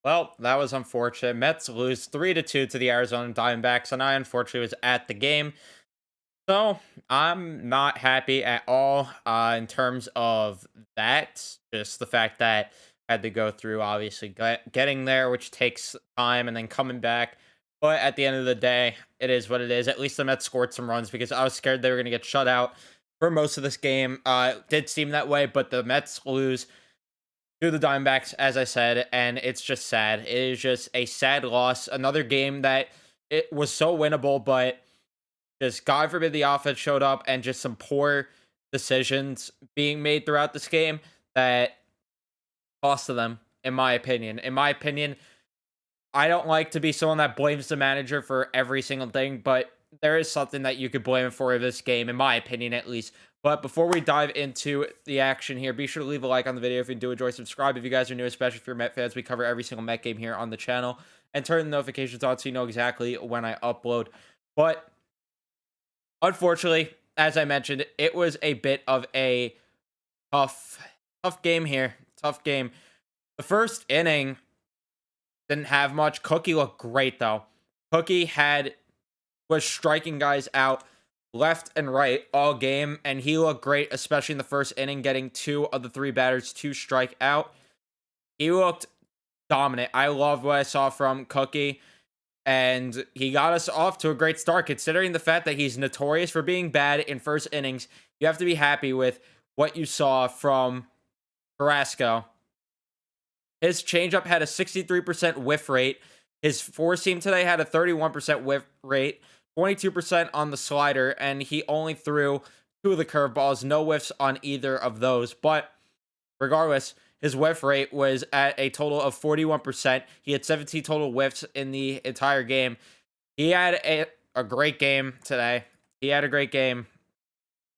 Well, that was unfortunate. Mets lose 3-2 to the Arizona Diamondbacks, and I unfortunately was at the game. So I'm not happy at all in terms of that. Just the fact that I had to go through obviously getting there, which takes time, and then coming back. But at the end of the day, it is what it is. At least the Mets scored some runs because I was scared they were going to get shut out for most of this game. It did seem that way, but the Mets lose to the Diamondbacks, as I said, and it's just sad. It is just a sad loss. Another game that it was so winnable, but just God forbid the offense showed up and just some poor decisions being made throughout this game that cost to them, in my opinion. In my opinion, I don't like to be someone that blames the manager for every single thing, but there is something that you could blame him for in this game, in my opinion, at least. But before we dive into the action here, be sure to leave a like on the video if you do enjoy. Subscribe if you guys are new, especially if you're Met fans. We cover every single Met game here on the channel, and turn the notifications on so you know exactly when I upload. But unfortunately, as I mentioned, it was a bit of a tough, tough game here. Tough game. The first inning didn't have much. Cookie looked great though. Cookie was striking guys out left and right all game, and he looked great, especially in the first inning, getting two of the three batters to strike out. He looked dominant. I loved what I saw from Cookie, and he got us off to a great start. Considering the fact that he's notorious for being bad in first innings, you have to be happy with what you saw from Carrasco. His changeup had a 63% whiff rate. His four seam today had a 31% whiff rate, 22% on the slider, and he only threw two of the curveballs, no whiffs on either of those. But regardless, his whiff rate was at a total of 41%. He had 17 total whiffs in the entire game. He had a great game today. He had a great game.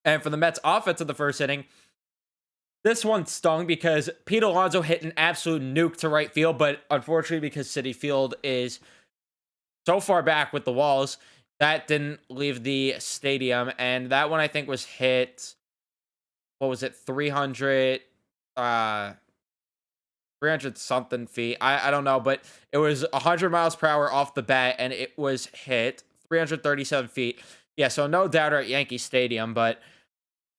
And for the Mets offense in the first inning, this one stung because Pete Alonso hit an absolute nuke to right field, but unfortunately, because Citi Field is so far back with the walls, that didn't leave the stadium. And that one I think was hit, what was it, 300 something feet. I don't know, but it was 100 miles per hour off the bat, and it was hit 337 feet. Yeah, so no doubter at Yankee Stadium, but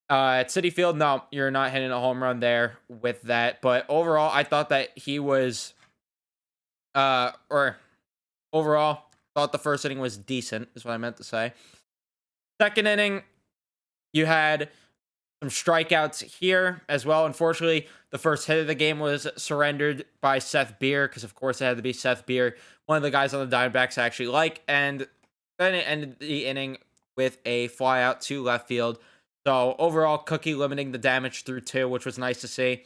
at Citi Field, no, you're not hitting a home run there with that. But overall, I thought that he was, or overall, thought the first inning was decent, is what I meant to say. Second inning, you had some strikeouts here as well. Unfortunately, the first hit of the game was surrendered by Seth Beer, because of course it had to be Seth Beer, one of the guys on the Diamondbacks I actually like. And then it ended the inning with a fly out to left field. So overall, Cookie limiting the damage through two, which was nice to see.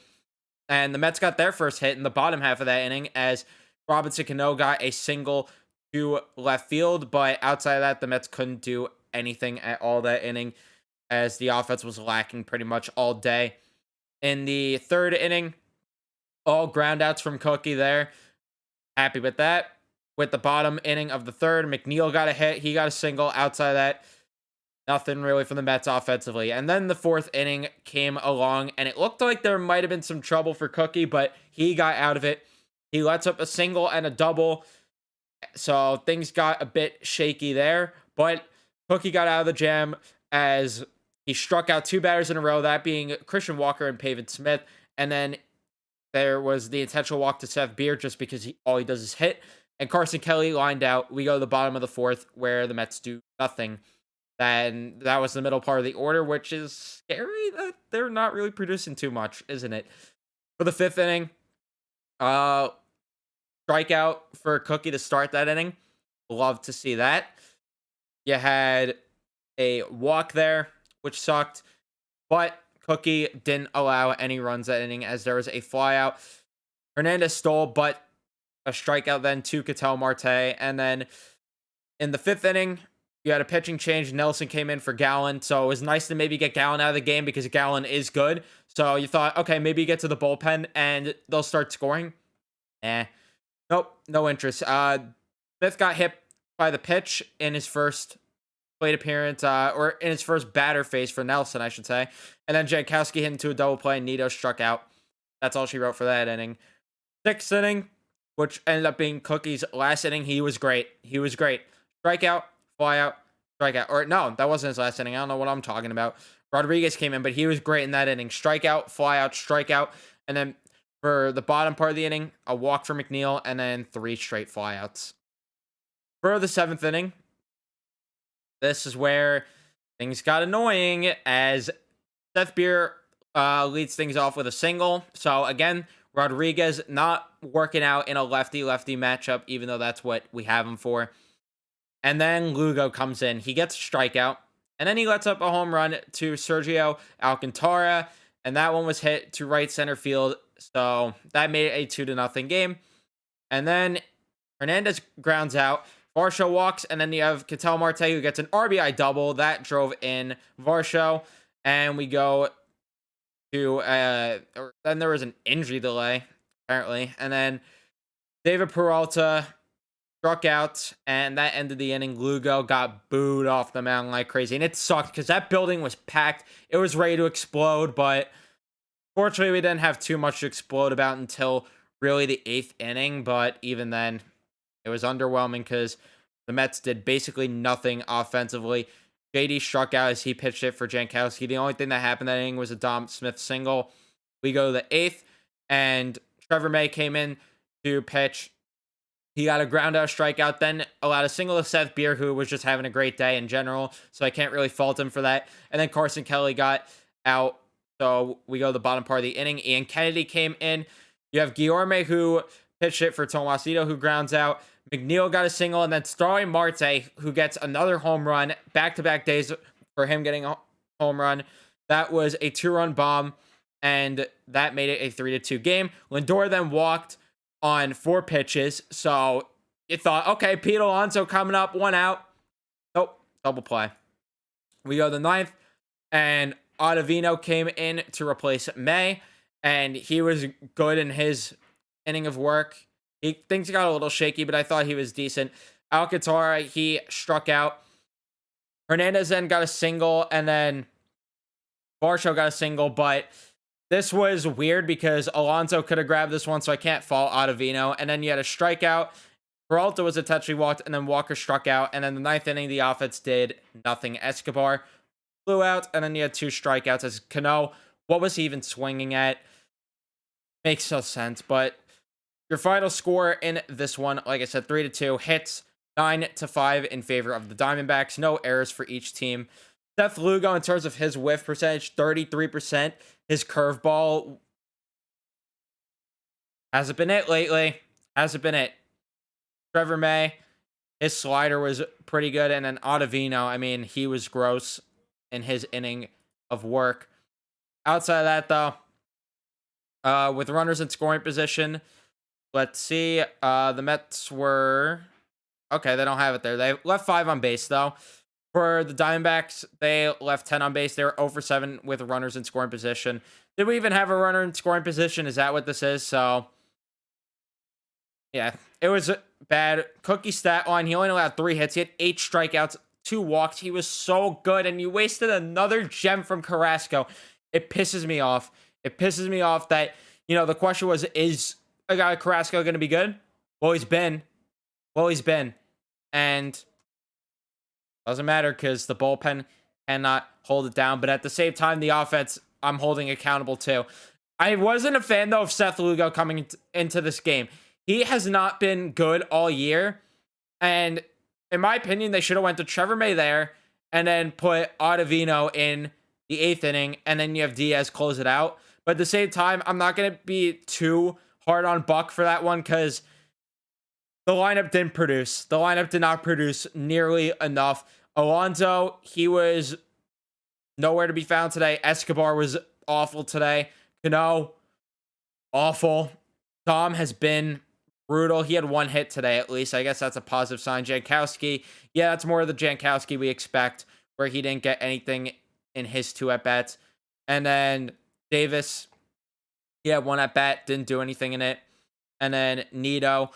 And the Mets got their first hit in the bottom half of that inning as Robinson Cano got a single to left field. But outside of that, the Mets couldn't do anything at all that inning, as the offense was lacking pretty much all day. In the third inning, all groundouts from Cookie there. Happy with that. With the bottom inning of the third, McNeil got a hit. He got a single. Outside of that, nothing really from the Mets offensively. And then the fourth inning came along, and it looked like there might have been some trouble for Cookie, but he got out of it. He lets up a single and a double, so things got a bit shaky there. But Cookie got out of the jam as he struck out two batters in a row, that being Christian Walker and Pavin Smith. And then there was the intentional walk to Seth Beer just because all he does is hit. And Carson Kelly lined out. We go to the bottom of the fourth where the Mets do nothing. Then that was the middle part of the order, which is scary that they're not really producing too much, isn't it? For the fifth inning, strikeout for Cookie to start that inning. Love to see that. You had a walk there, which sucked, but Cookie didn't allow any runs that inning as there was a flyout. Hernandez stole, but a strikeout then to Ketel Marte. And then in the fifth inning, you had a pitching change. Nelson came in for Gallen. So it was nice to maybe get Gallen out of the game because Gallen is good. So you thought, okay, maybe get to the bullpen and they'll start scoring. Nope, no interest. Smith got hit by the pitch in his first plate appearance, or in his first batter phase for Nelson, I should say. And then Jankowski hit into a double play and Nito struck out. That's all she wrote for that inning. Sixth inning, which ended up being Cookie's last inning. He was great. He was great. Strikeout, fly out, strikeout. Or no, that wasn't his last inning. I don't know what I'm talking about. Rodriguez came in, but he was great in that inning. Strikeout, fly out, strikeout. And then for the bottom part of the inning, a walk for McNeil, and then 3 straight flyouts. For the 7th inning, this is where things got annoying as Seth Beer leads things off with a single. So again, Rodriguez not working out in a lefty-lefty matchup, even though that's what we have him for. And then Lugo comes in. He gets a strikeout. And then he lets up a home run to Sergio Alcantara. And that one was hit to right center field. So that made it a 2-0 game. And then Hernandez grounds out. Varsho walks. And then you have Ketel Marte who gets an RBI double. That drove in Varsho. And we go to, then there was an injury delay, apparently. And then David Peralta struck out, and that ended the inning. Lugo got booed off the mound like crazy, and it sucked because that building was packed. It was ready to explode, but fortunately, we didn't have too much to explode about until really the 8th inning. But even then, it was underwhelming because the Mets did basically nothing offensively. JD struck out as he pitched it for Jankowski. The only thing that happened that inning was a Dom Smith single. We go to the 8th, and Trevor May came in to pitch. He got a ground out strikeout, then allowed a single to Seth Beer, who was just having a great day in general. So I can't really fault him for that. And then Carson Kelly got out. So we go to the bottom part of the inning. Ian Kennedy came in. You have Guillorme, who pitched it for Tomasito, who grounds out. McNeil got a single. And then Starling Marte, who gets another home run. Back-to-back days for him getting a home run. That was a 2-run bomb. And that made it a 3-2 game. Lindor then walked on 4 pitches. So you thought, okay, Pete Alonso coming up, 1 out. Nope, double play. We go to the 9th, and Ottavino came in to replace May, and he was good in his inning of work. Things got a little shaky, but I thought he was decent. Alcantara, he struck out. Hernandez then got a single, and then Varsho got a single, but this was weird because Alonso could have grabbed this one, so I can't fault Ottavino. And then you had a strikeout. Peralta was intentionally walked, and then Walker struck out. And then the 9th inning, the offense did nothing. Escobar flew out, and then you had 2 strikeouts as Cano. What was he even swinging at? Makes no sense. But your final score in this one, like I said, 3-2. Hits 9-5 in favor of the Diamondbacks. No errors for each team. Seth Lugo, in terms of his whiff percentage, 33%. His curveball hasn't been it lately. Hasn't been it. Trevor May, his slider was pretty good. And then Ottavino, I mean, he was gross in his inning of work. Outside of that, though, with runners in scoring position, let's see. The Mets were... Okay, they don't have it there. They left 5 on base, though. For the Diamondbacks, they left 10 on base. They were 0 for 7 with runners in scoring position. Did we even have a runner in scoring position? Is that what this is? So, yeah, it was bad. Cookie stat line, he only allowed 3 hits. He had 8 strikeouts, 2 walks. He was so good, and you wasted another gem from Carrasco. It pisses me off. It pisses me off that, the question was, is a guy like Carrasco going to be good? Well, he's been. And doesn't matter because the bullpen cannot hold it down. But at the same time, the offense, I'm holding accountable too. I wasn't a fan, though, of Seth Lugo coming into this game. He has not been good all year. And in my opinion, they should have went to Trevor May there and then put Ottavino in the 8th inning. And then you have Diaz close it out. But at the same time, I'm not going to be too hard on Buck for that one because the lineup didn't produce. The lineup did not produce nearly enough. Alonso, he was nowhere to be found today. Escobar was awful today. Cano, awful. Dom has been brutal. He had 1 hit today, at least. I guess that's a positive sign. Jankowski, yeah, that's more of the Jankowski we expect, where he didn't get anything in his 2 at-bats. And then Davis, he had 1 at-bat, didn't do anything in it. And then Nito,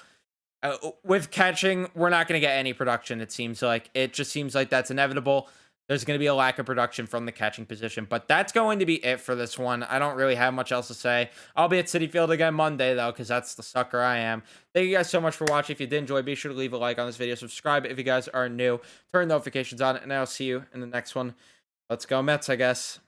with catching, we're not going to get any production, it seems like. It just seems like that's inevitable. there's going to be a lack of production from the catching position. But that's going to be it for this one. I don't really have much else to say. I'll be at Citi Field again Monday, though, because that's the sucker I am. Thank you guys so much for watching. If you did enjoy, be sure to leave a like on this video. Subscribe if you guys are new. Turn notifications on, and I'll see you in the next one. Let's go Mets, I guess.